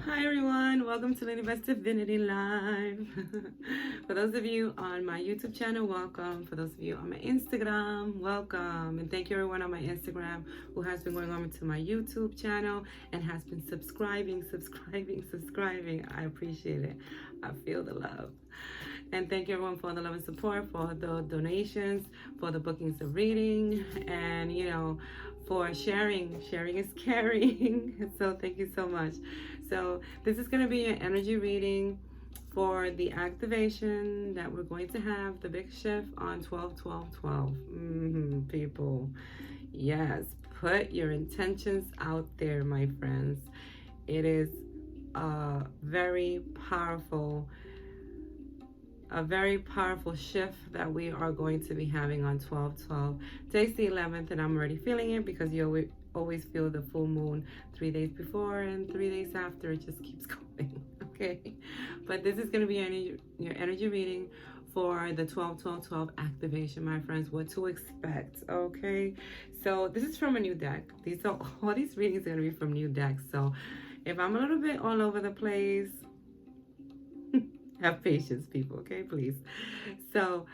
Hi everyone, welcome to LilybetO Divinity Live. For those of you on my YouTube channel, welcome. For those of you on my Instagram, welcome. And thank you everyone on my Instagram who has been going over to my YouTube channel and has been subscribing. I appreciate it. I feel the love. And thank you everyone for the love and support, for the donations, for the bookings of reading, and for sharing. Sharing is caring. So thank you so much. So this is going to be an energy reading for the activation that we're going to have, the big shift on 12/12/12. People, yes, put your intentions out there, my friends. It is a very powerful shift that we are going to be having on 12/12. Today's the 11th, and I'm already feeling it because you always feel the full moon 3 days before and 3 days after. It just keeps going. Okay, but this is going to be your energy reading for the 12/12/12 activation, my friends. What to expect? Okay, so this is from a new deck. All these readings are going to be from new decks. So if I'm a little bit all over the place, have patience, people, okay, please. So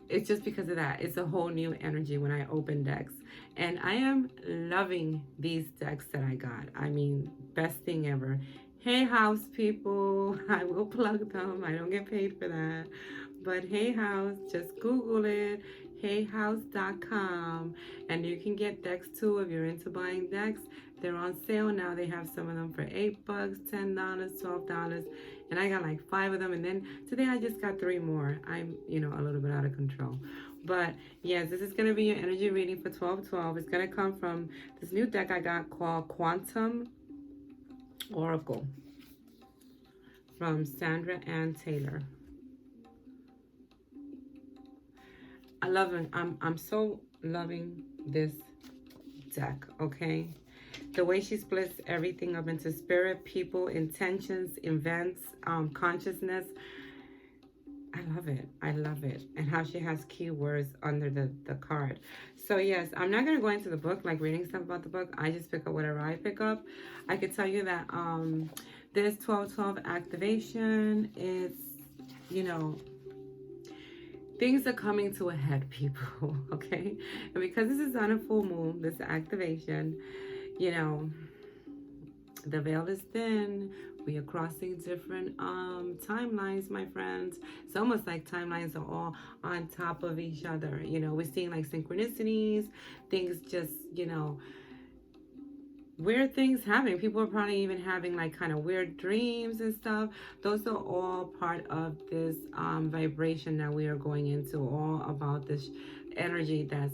it's just because of that. It's a whole new energy when I open decks, and I am loving these decks that I got. I mean, best thing ever. Hay House, people, I will plug them. I don't get paid for that, but Hay House, just Google it, hayhouse.com, and you can get decks too if you're into buying decks. They're on sale now. They have some of them for $8, $10, $12, and I got like 5 of them. And then today I just got 3 more. I'm, a little bit out of control. But yes, this is going to be your energy reading for 12/12. It's going to come from this new deck I got called Quantum Oracle from Sandra Ann Taylor. I love it. I'm so loving this deck, okay? The way she splits everything up into spirit, people, intentions, events, consciousness. I love it. I love it. And how she has keywords under the card. So yes, I'm not going to go into the book, like reading stuff about the book. I just pick up whatever I pick up. I could tell you that this 12/12 activation is, things are coming to a head, people, okay? And because this is on a full moon, this activation, the veil is thin. We are crossing different timelines, my friends. It's almost like timelines are all on top of each other. We're seeing like synchronicities, things just, weird things happening. People are probably even having like kind of weird dreams and stuff. Those are all part of this vibration that we are going into, all about this energy that's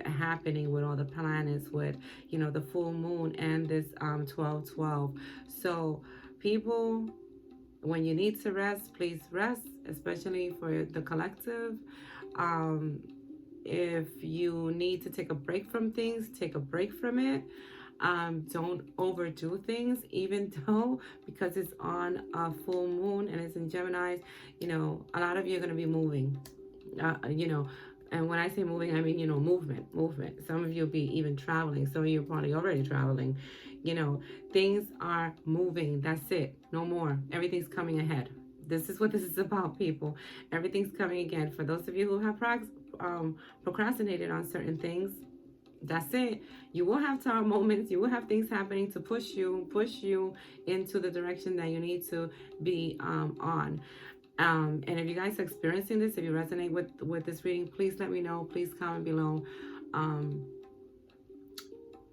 happening with all the planets, with the full moon and this 12/12. So people, when you need to rest, please rest, especially for the collective. If you need to take a break from things, take a break from it. Don't overdo things, even though, because it's on a full moon and it's in Gemini, a lot of you are going to be moving, and when I say moving, I mean, movement. Some of you will be even traveling. Some of you are probably already traveling. Things are moving. That's it. No more. Everything's coming ahead. This is what this is about, people. Everything's coming again. For those of you who have procrastinated on certain things, that's it. You will have tower moments. You will have things happening to push you into the direction that you need to be on. And if you guys are experiencing this, if you resonate with this reading, please let me know. Please comment below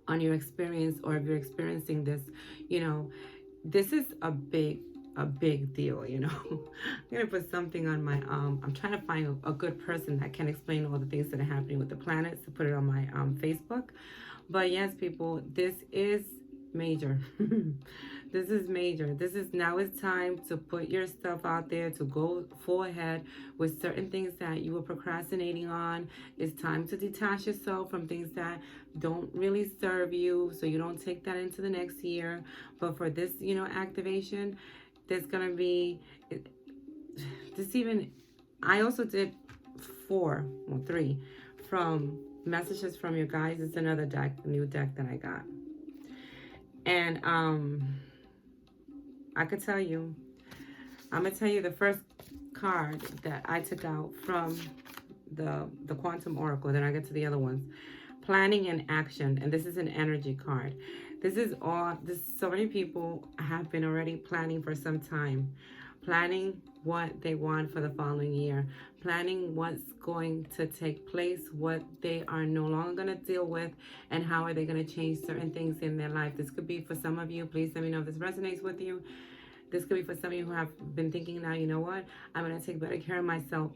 on your experience, or if you're experiencing this. This is a big deal. I'm gonna put something on my I'm trying to find a good person that can explain all the things that are happening with the planets to put it on my Facebook. But yes, people, this is major. This is major. Now it's time to put your stuff out there, to go full ahead with certain things that you were procrastinating on. It's time to detach yourself from things that don't really serve you, so you don't take that into the next year. But for this, activation, there's gonna be this. Even I also did 3 from messages from your guys. It's another deck, new deck that I got. And I could tell you, I'm gonna tell you the first card that I took out from the Quantum Oracle. Then I get to the other ones. Planning and action, and this is an energy card. This is all. This so many people have been already planning for some time, planning what they want for the following year, planning what's going to take place, what they are no longer going to deal with, and how are they going to change certain things in their life. This could be for some of you. Please let me know if this resonates with you. This could be for some of you who have been thinking, now, you know what? I'm going to take better care of myself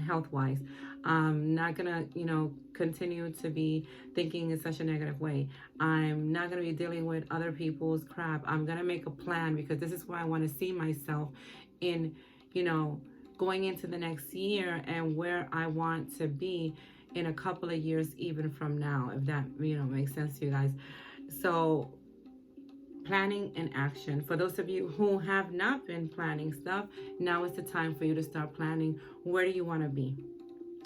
health-wise. I'm not going to, continue to be thinking in such a negative way. I'm not going to be dealing with other people's crap. I'm going to make a plan because this is where I want to see myself in, going into the next year and where I want to be in a couple of years even from now, if that, makes sense to you guys. So planning and action. For those of you who have not been planning stuff, now is the time for you to start planning. Where do you want to be?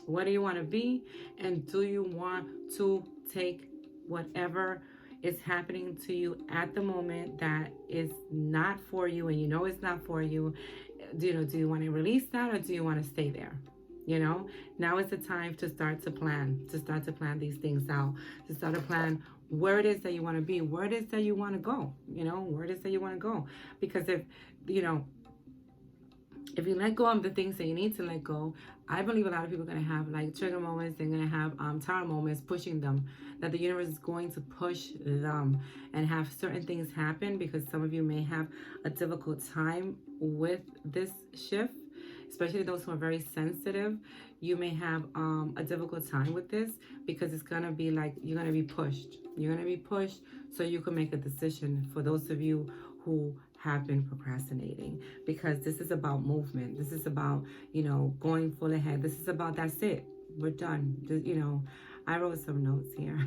What do you want to be? And do you want to take whatever is happening to you at the moment that is not for you and it's not for you? Do you want to release that, or do you want to stay there? Now is the time to start to plan these things out, to start to plan where it is that you want to be, where it is that you want to go, where it is that you want to go. Because if you let go of the things that you need to let go, I believe a lot of people are going to have like trigger moments. They're going to have tower moments pushing them, that the universe is going to push them and have certain things happen, because some of you may have a difficult time with this shift. Especially those who are very sensitive, you may have a difficult time with this, because it's going to be like you're going to be pushed. You're going to be pushed so you can make a decision, for those of you who have been procrastinating, because this is about movement. This is about, going full ahead. This is about, that's it. We're done. I wrote some notes here.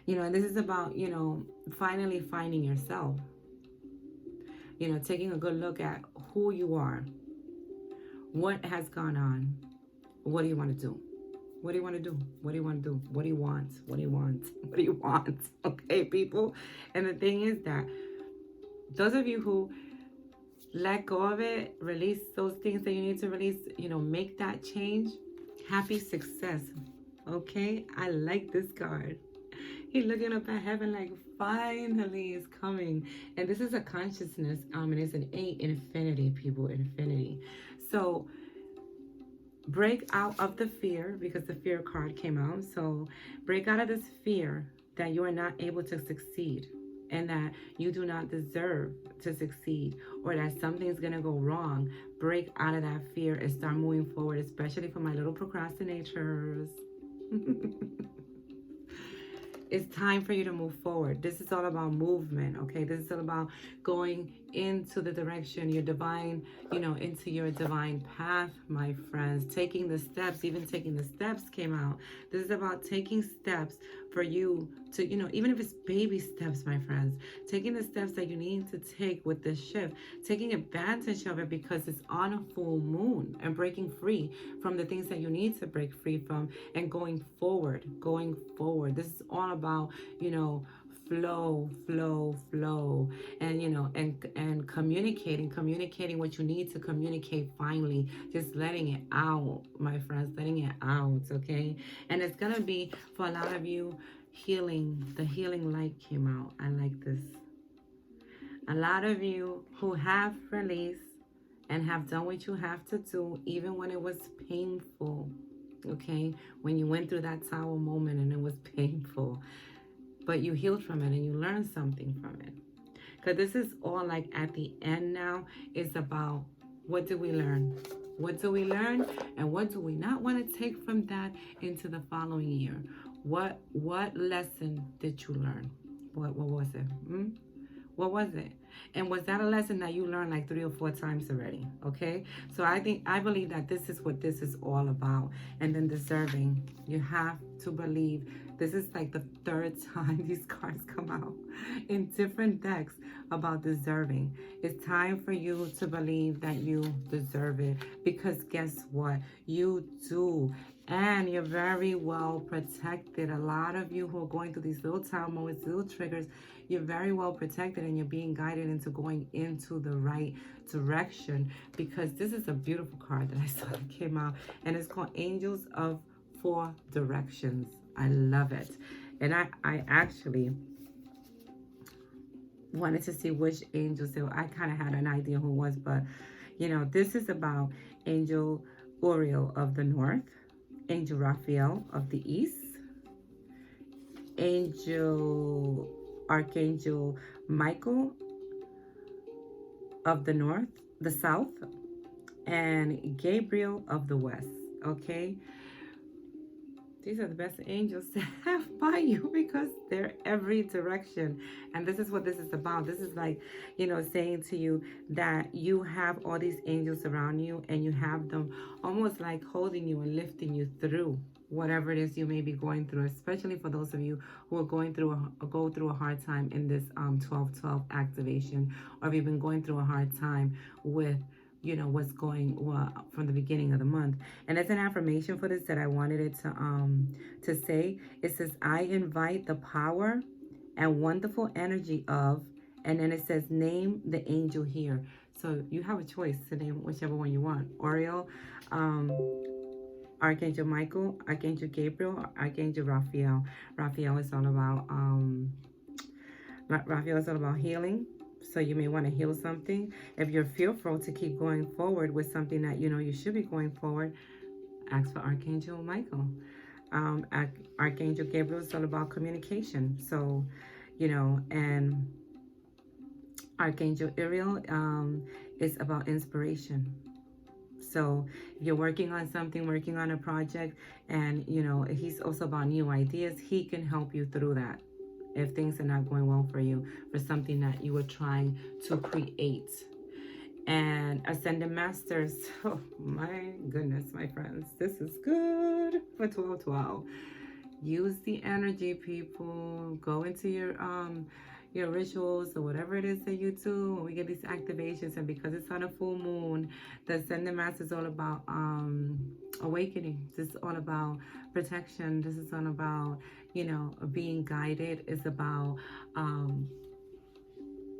And this is about, finally finding yourself. Taking a good look at who you are, what has gone on, what do you want to do? What do you want to do? What do you want to do? What do you want? What do you want? What do you want? Okay, people. And the thing is that those of you who let go of it, release those things that you need to release, make that change. Happy success. Okay, I like this card. He's looking up at heaven like, finally it's coming. And this is a consciousness. And it's an 8, infinity, people, infinity. So break out of the fear, because the fear card came out. So break out of this fear that you are not able to succeed, and that you do not deserve to succeed, or that something's going to go wrong. Break out of that fear and start moving forward, especially for my little procrastinators. It's time for you to move forward. This is all about movement, okay? This is all about going into the direction, your divine, into your divine path, my friends. Taking the steps, even taking the steps came out. This is about taking steps for you to, even if it's baby steps, my friends. Taking the steps that you need to take with this shift. Taking advantage of it because it's on a full moon, and breaking free from the things that you need to break free from, and going forward. This is all about, flow, and communicating what you need to communicate. Finally, just letting it out, my friends, letting it out. Okay. And it's gonna be, for a lot of you, healing. The healing light came out. I like this. A lot of you who have released and have done what you have to do, even when it was painful. Okay, when you went through that tower moment and it was painful, but you healed from it and you learned something from it. Because this is all like at the end now, is about, what do we learn? What do we learn? And what do we not want to take from that into the following year? What lesson did you learn? What was it? What was it? And was that a lesson that you learned like 3 or 4 times already? Okay. So I believe that this is what this is all about. And then deserving. You have to believe. This is like the 3rd time these cards come out in different decks about deserving. It's time for you to believe that you deserve it. Because guess what? You do. And you're very well protected. A lot of you who are going through these little turmoils, little triggers, you're very well protected and you're being guided into going into the right direction, because this is a beautiful card that I saw that came out, and it's called Angels of Four Directions. I love it. And I actually wanted to see which angels they were. I kind of had an idea who it was, but you know, this is about Angel Uriel of the north, Angel Raphael of the east, Archangel Michael of the north, the south, and Gabriel of the west. Okay, these are the best angels to have by you, because they're every direction. And this is what this is about. This is like, you know, saying to you that you have all these angels around you, and you have them almost like holding you and lifting you through whatever it is you may be going through, especially for those of you who are going through a hard time in this 12/12 activation, or if you've been going through a hard time with, you know, what's going from the beginning of the month. And it's an affirmation for this that I wanted it to say. It says, I invite the power and wonderful energy of, and then it says, name the angel here. So you have a choice to name whichever one you want. Uriel, Archangel Michael, Archangel Gabriel, Archangel Raphael. Raphael is all about healing. So you may want to heal something. If you're fearful to keep going forward with something that you know you should be going forward, ask for Archangel Michael. Archangel Gabriel is all about communication. So, you know, and Archangel Uriel is about inspiration. So if you're working on something, working on a project, and, you know, he's also about new ideas, he can help you through that if things are not going well for you, for something that you were trying to create. And Ascended Masters, oh my goodness, my friends, this is good for 12/12. Use the energy, people. Go into your rituals or whatever it is that you do when we get these activations. And because it's on a full moon, the Ascended Master is all about awakening. This is all about protection. This is all about, you know, being guided. It's about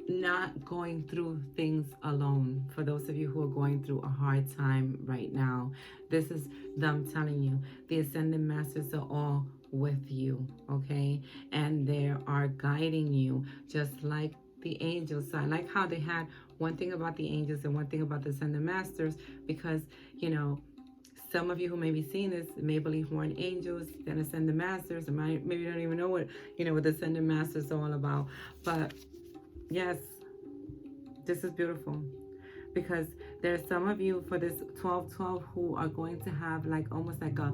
not going through things alone. For those of you who are going through a hard time right now, this is them telling you the Ascended Masters are all with you, okay? And they are guiding you just like the angels. So I like how they had one thing about the angels and one thing about the Ascended Masters, because, you know, some of you who may be seeing this may believe more in angels than Ascended Masters, and maybe you don't even know what, you know, what the Ascended Masters are all about. But yes, this is beautiful, because there's some of you for this 12/12 who are going to have like almost like a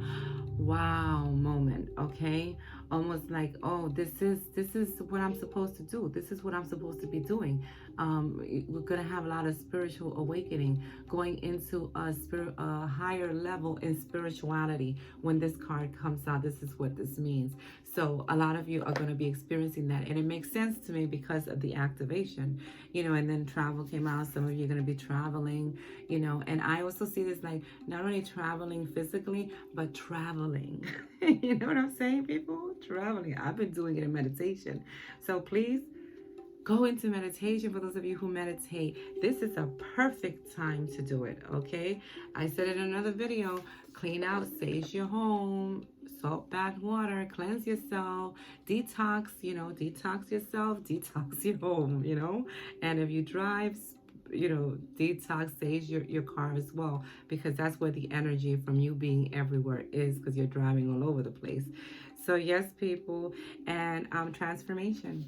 wow moment, okay? Almost like, oh, this is what I'm supposed to do. This is what I'm supposed to be doing. We're gonna have a lot of spiritual awakening, going into a higher level in spirituality. When this card comes out, this is what this means. So a lot of you are going to be experiencing that, and it makes sense to me because of the activation, you know. And then travel came out. Some of you are going to be traveling, you know. And I also see this like not only traveling physically, but traveling. You know what I'm saying, people? Traveling. I've been doing it in meditation. So please go into meditation. For those of you who meditate, this is a perfect time to do it, okay? I said in another video, clean out, sage your home, salt bath water, cleanse yourself, detox, you know, detox yourself, detox your home, you know. And if you drive, you know, detox, sage your car as well, because that's where the energy from you being everywhere is, because you're driving all over the place. So yes, people, and transformation.